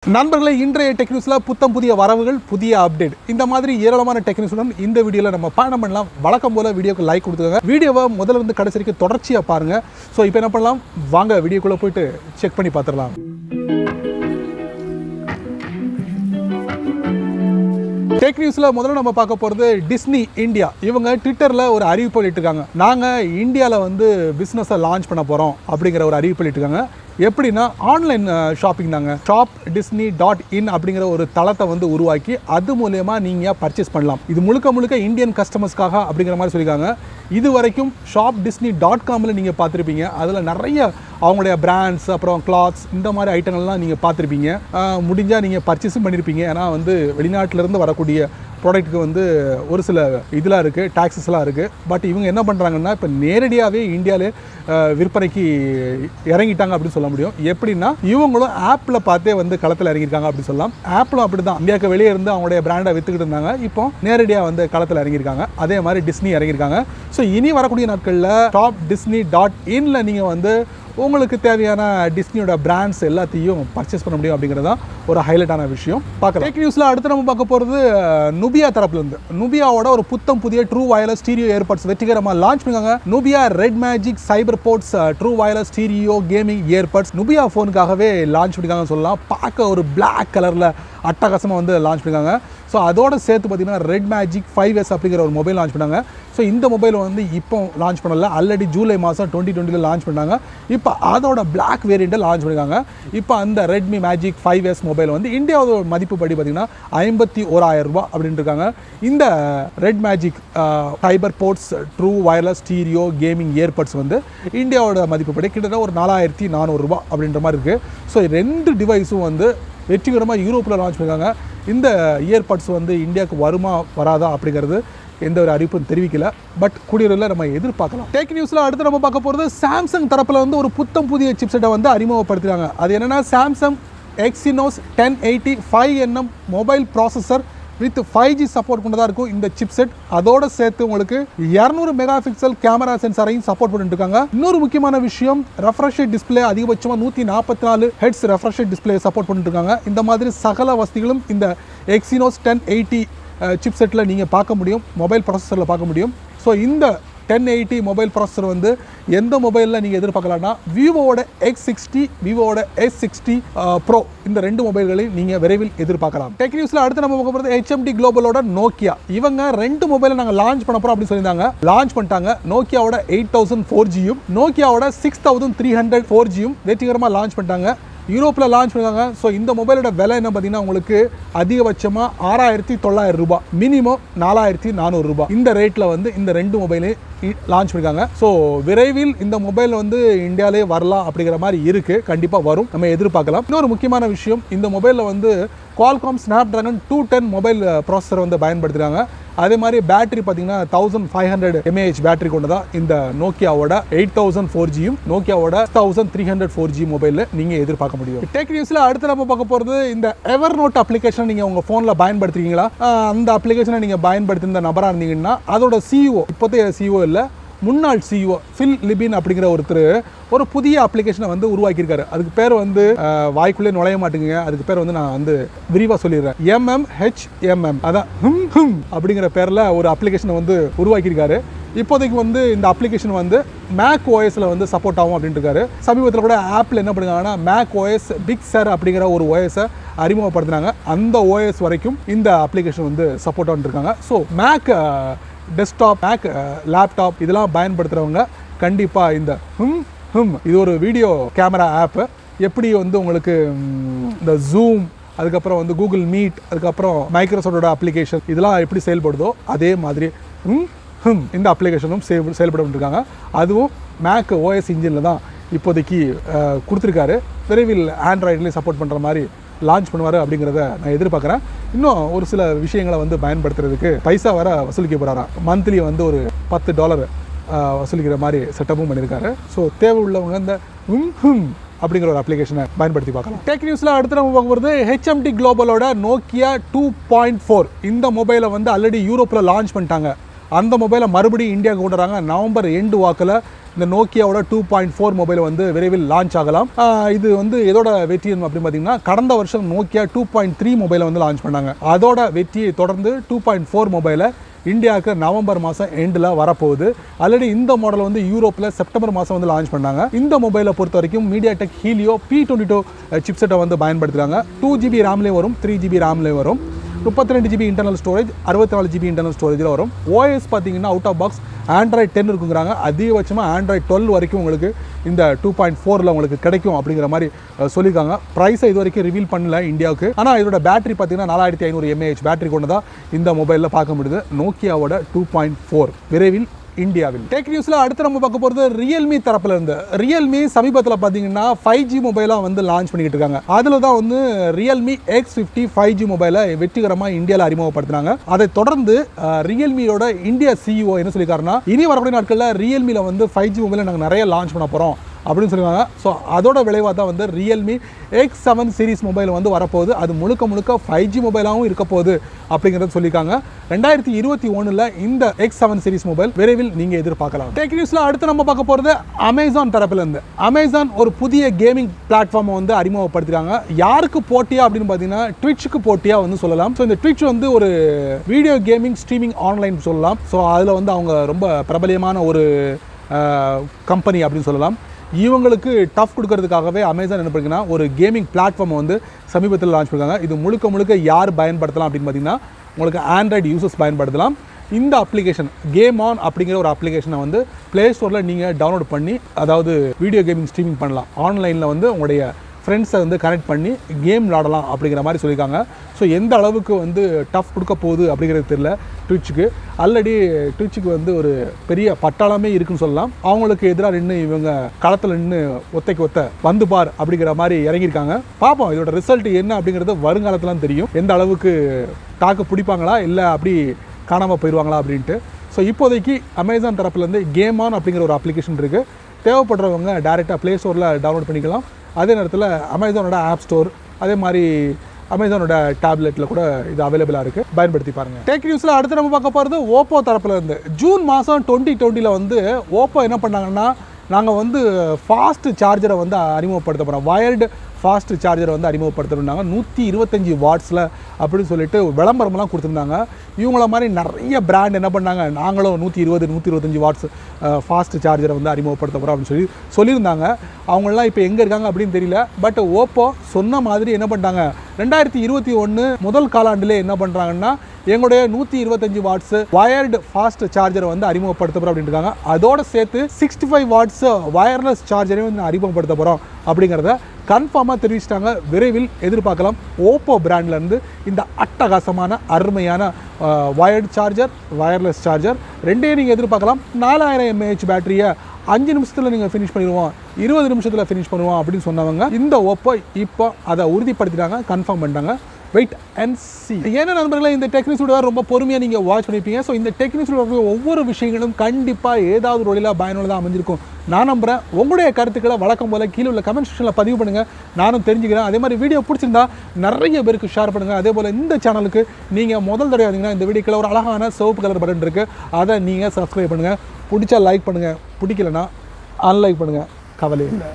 நண்பர்களே, இன்றைய டெக் நியூஸ்ல புத்தம் புதிய வரவுகள், புதிய அப்டேட், இந்த மாதிரி ஏராளமான டெக் நியூஸுடன் இந்த வீடியோவில் நம்ம பயணம் பண்ணலாம். வழக்கம் போல வீடியோக்கு லைக் கொடுத்துக்கோங்க. வீடியோவை முதல்ல இருந்து கடைசி வரைக்கும் தொடர்ச்சியாக பாருங்க. ஸோ இப்போ என்ன பண்ணலாம், வாங்க வீடியோக்குள்ளே போயிட்டு செக் பண்ணி பார்த்துடலாம். டெக் நியூஸில் முதல்ல நம்ம பார்க்க போகிறது டிஸ்னி இந்தியா. இவங்க ட்விட்டரில் ஒரு அறிவிப்பு வெளியிட்டிருக்காங்க. நாங்கள் இந்தியாவில் வந்து பிஸ்னஸை லான்ச் பண்ண போகிறோம் அப்படிங்கிற ஒரு அறிவிப்பு வெளியிட்டிருக்காங்க. எப்படின்னா, ஆன்லைன் ஷாப்பிங் தாங்க. ShopDisney.in அப்படிங்கிற ஒரு தளத்தை வந்து உருவாக்கி அது மூலமா நீங்கள் பர்ச்சேஸ் பண்ணலாம். இது முழுக்க முழுக்க இந்தியன் கஸ்டமர்ஸ்க்காக அப்படிங்கிற மாதிரி சொல்லியிருக்காங்க. இது வரைக்கும் ShopDisney.comல நீங்கள் பார்த்துருப்பீங்க. அதில் நிறைய அவங்களுடைய பிராண்ட்ஸ், அப்புறம் கிளாத்ஸ், இந்த மாதிரி ஐட்டங்கள்லாம் நீங்கள் பார்த்துருப்பீங்க. முடிஞ்சால் நீங்கள் பர்ச்சேஸும் பண்ணியிருப்பீங்க. ஏன்னா வந்து வெளிநாட்டிலேருந்து வரக்கூடிய ப்ராடக்ட்டுக்கு வந்து ஒரு சில இதெல்லாம் இருக்குது, டாக்ஸஸ்லாம் இருக்குது. பட் இவங்க என்ன பண்ணுறாங்கன்னா, இப்போ நேரடியாகவே இந்தியாவிலே விற்பனைக்கு இறங்கிட்டாங்க அப்படின்னு சொல்ல முடியும். எப்படின்னா, இவங்களும் ஆப்பில் பார்த்தே வந்து களத்தில் இறங்கியிருக்காங்க அப்படின்னு சொல்லலாம். ஆப்பிளும் அப்படி தான் இந்தியாவுக்கு வெளியே இருந்து அவங்களுடைய பிராண்டை விற்றுக்கிட்டு இருந்தாங்க. இப்போ நேரடியாக வந்து களத்தில் இறங்கியிருக்காங்க. அதே மாதிரி டிஸ்னி இறங்கியிருக்காங்க. ஸோ இனி வரக்கூடிய நாட்களில் ShopDisney.inல நீங்கள் வந்து உங்களுக்கு தேவையான டிஸ்னியோட பிராண்ட்ஸ் எல்லாத்தையும் பர்ச்சேஸ் பண்ண முடியும் அப்படிங்கிறது தான் ஒரு ஹைலைட்டான விஷயம். பார்க்கலாம். டெக் நியூஸில் அடுத்து நம்ம பார்க்க போகிறது நுபியா தரப்புலேருந்து. நுபியாவோட ஒரு புத்தம் புதிய ட்ரூ வயர்லெஸ் ஸ்டீரியோ ஏர்பட்ஸ் வெற்றிகரமாக லான்ச் பண்ணிருக்காங்க. Nubia red magic Cyberpods true wireless stereo gaming earbuds Nubia ஃபோனுக்காகவே லான்ச் பண்ணிருக்காங்கன்னு சொல்லலாம். பார்க்க ஒரு பிளாக் கலரில் அட்டகாசமாக வந்து லான்ச் பண்ணிருக்காங்க. ஸோ அதோட சேர்த்து பார்த்தீங்கன்னா ரெட் மேஜிக் 5S அப்படிங்கிற ஒரு மொபைல் லான்ச் பண்ணாங்க. ஸோ இந்த மொபைல் வந்து இப்போ லான்ச் பண்ணல, ஆல்ரெடி ஜூலை மாதம் 2020 லான்ச் பண்ணாங்க. இப்போ அதோட பிளாக் வேரியண்ட்டை லான்ச் பண்ணியிருக்காங்க. இப்போ அந்த ரெட்மி மேஜிக் 5S மொபைல் வந்து இந்தியாவோட மதிப்பு படி பார்த்தீங்கன்னா 51,000 ரூபா அப்படின்ட்டு இருக்காங்க. இந்த red magic Cyberpods true wireless stereo gaming earbuds வந்து இந்தியாவோட மதிப்பு படி கிட்டத்தட்ட ஒரு 4,400 ரூபா அப்படின்ற மாதிரி இருக்குது. ஸோ ரெண்டு டிவைஸும் வந்து வெற்றிகரமாக யூரோப்பில் லான்ச் பண்ணியிருக்காங்க. இந்த இயர்பட்ஸ் வந்து இந்தியாவுக்கு வருமா வராதா அப்படிங்கிறது எந்த ஒரு அறிவிப்பும் தெரிவிக்கல. பட் கூடியவரில் நம்ம எதிர்பார்க்கலாம். டெக் நியூஸில் அடுத்து நம்ம பார்க்க போகிறது சாம்சங் தரப்பில் வந்து ஒரு புத்தம் புதிய சிப்செட்டை வந்து அறிமுகப்படுத்துகிறாங்க. அது என்னென்னா, Samsung Exynos 1080 5nm mobile processor with 5G support கொண்டதாக இருக்கும் இந்த சிப்செட். அதோட சேர்த்து உங்களுக்கு 200 மெகா பிக்சல் கேமரா சென்சாரையும் சப்போர்ட் பண்ணிட்டு இருக்காங்க. இன்னொரு முக்கியமான விஷயம், ரெஃப்ரெஷ் டிஸ்பிளே அதிகபட்சமாக 144 ஹெர்ட்ஸ் ரெஃப்ரெஷ் டிஸ்பிளே சப்போர்ட் பண்ணிட்டு இருக்காங்க. இந்த மாதிரி சகல வசதிகளும் இந்த Exynos 1080 சிப்செட்டில் நீங்கள் பார்க்க முடியும், மொபைல் ப்ராசஸரில் பார்க்க முடியும். ஸோ இந்த 1080 மொபைல் ப்ராசஸர் வந்து எந்த மொபைலில் நீங்கள் எதிர்பார்க்கலாம்னா, விவோவோட X60, விவோவோட S60 ப்ரோ, இந்த ரெண்டு மொபைல்களையும் நீங்கள் விரைவில் எதிர்பார்க்கலாம். டெக் நியூஸில் அடுத்து நம்ம பார்க்க போகிறது HMD குளோபலோட நோக்கியா. இவங்க ரெண்டு மொபைலை நாங்கள் லான்ச் பண்ண போகிறோம் அப்படின்னு சொல்லியிருந்தாங்க. லான்ச் பண்ணிட்டாங்க. நோக்கியாவோட 8000 4Gயும் நோக்கியாவோட 6300 4Gயும் வெற்றிகரமாக லான்ச் பண்ணிட்டாங்க. யூரோப்பில் லான்ச் பண்ணிருக்காங்க. ஸோ இந்த மொபைலோட விலை என்ன பார்த்தீங்கன்னா, உங்களுக்கு அதிகபட்சமாக 6,900 ரூபா, மினிமம் 4,400 ரூபா. இந்த ரேட்டில் வந்து இந்த ரெண்டு மொபைலே லான்ச் பண்ணிருக்காங்க. ஸோ விரைவில் இந்த மொபைல் வந்து இந்தியாவிலே வரலாம் அப்படிங்கிற மாதிரி இருக்குது. கண்டிப்பாக வரும், நம்ம எதிர்பார்க்கலாம். இன்னொரு முக்கியமான விஷயம், இந்த மொபைலில் வந்து Qualcomm Snapdragon 210 மொபைல் ப்ராசஸர் வந்து பயன்படுத்துகிறாங்க. அதே மாதிரி பேட்டரி பார்த்தீங்கன்னா 1500 mAh பேட்டரி கொண்டதா இந்த நோக்கியாவோட 8000 4Gயும் நோக்கியாவோட 1300 4G மொபைலில் நீங்கள் எதிர்பார்க்க முடியும். டெக் நியூஸில் அடுத்து நம்ம பார்க்க போகிறது, இந்த எவர்நோட் அப்ளிகேஷனை நீங்கள் உங்கள் ஃபோனில் பயன்படுத்துறீங்களா? அந்த அப்ளிகேஷனை நீங்கள் பயன்படுத்தின நபராக இருந்தீங்கன்னா, அதோட CEO, இப்போதைய CEO இல்லை, முன்னாள் CEO ஃபில் லிபின் அப்படிங்கிற ஒருத்தர் ஒரு புதிய அப்ளிகேஷனை வந்து உருவாக்கியிருக்காரு. அதுக்கு பேர் வந்து வாய்க்குள்ளே நுழைய மாட்டேங்குங்க. அதுக்கு பேர் வந்து நான் வந்து விரிவாக சொல்லிடுறேன். Mmhmm, அதான் அப்படிங்கிற பேரில் ஒரு அப்ளிகேஷனை வந்து உருவாக்கியிருக்காரு. இப்போதைக்கு வந்து இந்த அப்ளிகேஷன் வந்து மேக் ஓஎஸில் வந்து சப்போர்ட் ஆகும் அப்படின்ட்டு இருக்காரு. சமீபத்தில் கூட ஆப்பிள் என்ன பண்ணுறாங்கன்னா, மேக் ஓஎஸ் பிக் சர் அப்படிங்கிற ஒரு ஓஎஸை அறிமுகப்படுத்தினாங்க. அந்த ஓஎஸ் வரைக்கும் இந்த அப்ளிகேஷன் வந்து சப்போர்ட் ஆகிட்டுருக்காங்க. So Mac desktop, Mac laptop இதெல்லாம் பயன்படுத்துகிறவங்க கண்டிப்பாக இந்த இது ஒரு வீடியோ கேமரா ஆப்பு. எப்படி வந்து உங்களுக்கு இந்த ஜூம், அதுக்கப்புறம் வந்து கூகுள் மீட், அதுக்கப்புறம் மைக்ரோசாஃப்டோட அப்ளிகேஷன் இதெல்லாம் எப்படி செயல்படுதோ அதே மாதிரி இந்த அப்ளிகேஷனும் செயல்பட்டு. அதுவும் மேக் ஓஎஸ் இன்ஜினில் தான் இப்போதைக்கு கொடுத்துருக்காரு. விரைவில் ஆண்ட்ராய்ட்லேயும் சப்போர்ட் பண்ணுற மாதிரி லான்ச் பண்ணுவார் அப்படிங்கிறத நான் எதிர்பார்க்குறேன். இன்னும் ஒரு சில விஷயங்களை வந்து பயன்படுத்துறதுக்கு பைசா வர வசூலிக்க போகிறாராம். மந்த்லி வந்து ஒரு $10 வசூலிக்கிற மாதிரி செட்டப்பும் பண்ணியிருக்காரு. ஸோ தேவை உள்ளவங்க இந்த அப்படிங்கிற ஒரு அப்ளிகேஷனை பயன்படுத்தி பார்க்கலாம். டெக் நியூஸில் அடுத்து நம்ம பார்க்க போகிறது HMD குளோபலோட நோக்கியா 2.4. இந்த மொபைலை வந்து ஆல்ரெடி யூரோப்பில் லான்ச் பண்ணிட்டாங்க. அந்த மொபைலை மறுபடியும் இந்தியாவுக்கு கொண்டு வராங்க. நவம்பர் எண்டு வாக்கில் இந்த நோக்கியாவோட 2.4 மொபைல் வந்து விரைவில் லான்ச் ஆகலாம். இது வந்து எதோட வெற்றி அப்படின்னு பார்த்தீங்கன்னா கடந்த வருஷம் நோக்கியா 2.3 மொபைலை வந்து லான்ச் பண்ணாங்க. அதோட வெற்றியை தொடர்ந்து 2.4 மொபைலை இந்தியாவுக்கு நவம்பர் மாதம் எண்டில் வரப்போகுது. ஆல்ரெடி இந்த மாடல் வந்து யூரோப்பில் செப்டம்பர் மாதம் வந்து லான்ச் பண்ணாங்க. இந்த மொபைலை பொறுத்த வரைக்கும் மீடியாடெக் ஹீலியோ P22 சிப்செட்டை வந்து பயன்படுத்துகிறாங்க. 2GB ரேம்லேயும் வரும், 3GB ரேம்லேயும் வரும், 32GB internal storage, 64GB internal ஸ்டோரேஜில் வரும். OS பார்த்தீங்கன்னா அவுட் ஆஃப் பாக்ஸ் ஆண்ட்ராய்ட் 10 இருக்குங்கிறாங்க. அதிகபட்சமாக ஆண்ட்ராய்ட் 12 வரைக்கும் உங்களுக்கு இந்த 2.4ல் உங்களுக்கு கிடைக்கும் அப்படிங்கிற மாதிரி சொல்லியிருக்காங்க. ப்ரைஸை இது வரைக்கும் ரிவீல் பண்ணல இந்தியாவுக்கு. ஆனால் இதோட பேட்டரி பார்த்தீங்கன்னா 4500 mAh பேட்டரி கொண்டு தான் இந்த மொபைலில் பார்க்க முடியுது. நோக்கியாவோட 2.4 விரைவில் இந்தியாவில். டெக் நியூஸில் அடுத்து நம்ம பார்க்க போகிறது ரியல்மி தரப்பில் இருந்து. ரியல்மி சமீபத்தில் பார்த்தீங்கன்னா 5G மொபைலாக வந்து லான்ச் பண்ணிக்கிட்டு இருக்காங்க. அதில் தான் வந்து ரியல்மி X50 5G மொபைலை வெற்றிகரமாக இந்தியாவில் அறிமுகப்படுத்தினாங்க. அதை தொடர்ந்து ரியல்மியோட இந்தியா CEO என்ன சொல்லியிருக்காருன்னா, இனி வரக்கூடிய நாட்களில் ரியல்மியில் வந்து 5G மொபைலை நாங்கள் நிறைய லான்ச் பண்ண போகிறோம் அப்படின்னு சொல்லுவாங்க. ஸோ அதோட விளைவாக தான் வந்து ரியல்மி X7 சீரிஸ் மொபைல் வந்து வரப்போகுது. அது முழுக்க 5G மொபைலாகவும் இருக்க போகுது அப்படிங்கிறத சொல்லியிருக்காங்க. 2021 இந்த X7 சீரிஸ் மொபைல் விரைவில் நீங்கள் எதிர்பார்க்கலாம். டெக் நியூஸில் அடுத்து நம்ம பார்க்க போகிறது அமேசான் தரப்பிலிருந்து. அமேசான் ஒரு புதிய கேமிங் பிளாட்ஃபார்மை வந்து அறிமுகப்படுத்திருக்காங்க. யாருக்கு போட்டியா அப்படின்னு பார்த்தீங்கன்னா ட்விட்சுக்கு போட்டியாக வந்து சொல்லலாம். ஸோ இந்த ட்விட்ச் வந்து ஒரு வீடியோ கேமிங் ஸ்ட்ரீமிங் ஆன்லைன் சொல்லலாம். ஸோ அதில் வந்து அவங்க ரொம்ப பிரபலியமான ஒரு கம்பெனி அப்படின்னு சொல்லலாம். இவங்களுக்கு டஃப் கொடுக்கறதுக்காகவே அமேசான் என்ன பண்ணுங்கன்னா ஒரு கேமிங் பிளாட்ஃபார்மை வந்து சமீபத்தில் லான்ச் பண்ணிருக்காங்க. இது முழுக்க யார் பயன்படுத்தலாம் அப்படின்னு பார்த்தீங்கன்னா உங்களுக்கு ஆண்ட்ராய்டு யூசர்ஸ் பயன்படுத்தலாம். இந்த அப்ளிகேஷன் கேம் ஆன் அப்படிங்கிற ஒரு அப்ளிகேஷனை வந்து ப்ளே ஸ்டோரில் நீங்கள் டவுன்லோட் பண்ணி அதாவது வீடியோ கேமிங் ஸ்ட்ரீமிங் பண்ணலாம். ஆன்லைனில் வந்து உங்களுடைய ஃப்ரெண்ட்ஸை வந்து கனெக்ட் பண்ணி கேம் விளாடலாம் அப்படிங்கிற மாதிரி சொல்லியிருக்காங்க. ஸோ எந்த அளவுக்கு வந்து டஃப் கொடுக்க போகுது அப்படிங்கிறது தெரியல ட்விட்சுக்கு. ஆல்ரெடி ட்விட்சுக்கு வந்து ஒரு பெரிய பட்டாளமே இருக்குன்னு சொல்லலாம். அவங்களுக்கு எதிராக நின்று இவங்க களத்தில் நின்று ஒத்தைக்கு ஒத்த வந்து பார் அப்படிங்கிற மாதிரி இறங்கியிருக்காங்க. பார்ப்போம் இதோட ரிசல்ட் என்ன அப்படிங்கிறது வருங்காலத்துலாம் தெரியும். எந்த அளவுக்கு தாக்கு பிடிப்பாங்களா இல்லை அப்படி காணாமல் போயிடுவாங்களா அப்படின்ட்டு. ஸோ இப்போதைக்கு அமேசான் தரப்புலேருந்து கேம் ஆன் அப்படிங்கிற ஒரு அப்ளிகேஷன் இருக்குது. தேவைப்படுறவங்க டேரெக்டாக ப்ளே ஸ்டோரில் டவுன்லோட் பண்ணிக்கலாம். அதே நேரத்தில் அமேசானோட ஆப் ஸ்டோர் அதே மாதிரி அமேசானோட டேப்லெட்டில் கூட இது அவைலபிளாக இருக்குது, பயன்படுத்தி பாருங்கள். டெக் நியூஸில் அடுத்து நம்ம பார்க்க போகிறது ஓப்போ தரப்பில் இருந்து. ஜூன் மாதம் 2020 வந்து ஓப்போ என்ன பண்ணாங்கன்னா நாங்கள் வந்து ஃபாஸ்ட் சார்ஜரை வந்து அறிமுகப்படுத்த போகிறோம், வயர்டு ஃபாஸ்ட் சார்ஜரை வந்து அறிமுகப்படுத்தணுன்னாங்க. 125 வாட்ஸில் அப்படின்னு சொல்லிட்டு விளம்பரம்லாம் கொடுத்துருந்தாங்க. இவங்கள மாதிரி நிறைய பிராண்ட் என்ன பண்ணாங்க, நாங்களும் 120 125 வாட்ஸ் ஃபாஸ்ட் சார்ஜரை வந்து அறிமுகப்படுத்த போகிறோம் அப்படின்னு சொல்லியிருந்தாங்க. அவங்களாம் இப்போ எங்கே இருக்காங்க அப்படின்னு தெரியல. பட் ஓப்போ சொன்ன மாதிரி என்ன பண்ணிட்டாங்க, 2021 முதல் காலாண்டிலே என்ன பண்ணுறாங்கன்னா எங்களுடைய 125 வாட்ஸ் வயர்டு ஃபாஸ்ட் சார்ஜரை வந்து அறிமுகப்படுத்த போகிறோம் அப்படின்னு இருக்காங்க. அதோடு சேர்த்து 65 வாட்ஸ் வயர்லெஸ் சார்ஜரையும் வந்து அறிமுகப்படுத்த போகிறோம் அப்படிங்கிறத கன்ஃபார்மாக தெரிவிச்சிட்டாங்க. விரைவில் எதிர்பார்க்கலாம். ஓப்போ பிராண்ட்லேருந்து இந்த அட்டகாசமான அருமையான வயர்டு சார்ஜர் வயர்லெஸ் சார்ஜர் ரெண்டையும் நீங்கள் எதிர்பார்க்கலாம். 4000 mAh பேட்டரியை 5 நிமிஷத்தில் நீங்கள் ஃபினிஷ் பண்ணிடுவோம், 20 நிமிஷத்தில் ஃபினிஷ் பண்ணுவோம் அப்படின்னு சொன்னவங்க இந்த ஓப்போ இப்போ அதை உறுதிப்படுத்திட்டாங்க, கன்ஃபார்ம் பண்ணிட்டாங்க. Wait and see. ஏன்னா நண்பர்களே, இந்த டெக்னிக்ஸோட ரொம்ப பொறுமையாக நீங்கள் வாட்ச் பண்ணியிருப்பீங்க. ஸோ இந்த டெக்னிக்ஸோட ஒவ்வொரு விஷயங்களும் கண்டிப்பாக ஏதாவது ஒரு வழியில் பயனுள்ளதாக அமைஞ்சிருக்கும் நான் நம்புகிறேன். உங்களுடைய கருத்துக்களை வழக்கம் போல் கீழே உள்ள கமெண்ட் செக்ஷனில் பதிவு பண்ணுங்கள், நானும் தெரிஞ்சுக்கிறேன். அதே மாதிரி வீடியோ பிடிச்சிருந்தா நிறைய பேருக்கு ஷேர் பண்ணுங்கள். அதே போல் இந்த சேனலுக்கு நீங்கள் முதல் தடவை வந்தீங்கன்னா இந்த வீடியோக்கில் ஒரு அழகான சிவப்பு கலர் பட்டன் இருக்குது, அதை நீங்கள் சப்ஸ்கிரைப் பண்ணுங்கள். பிடிச்சா லைக் பண்ணுங்கள், பிடிக்கலன்னா அன்லைக் பண்ணுங்கள், கவலை இல்லை.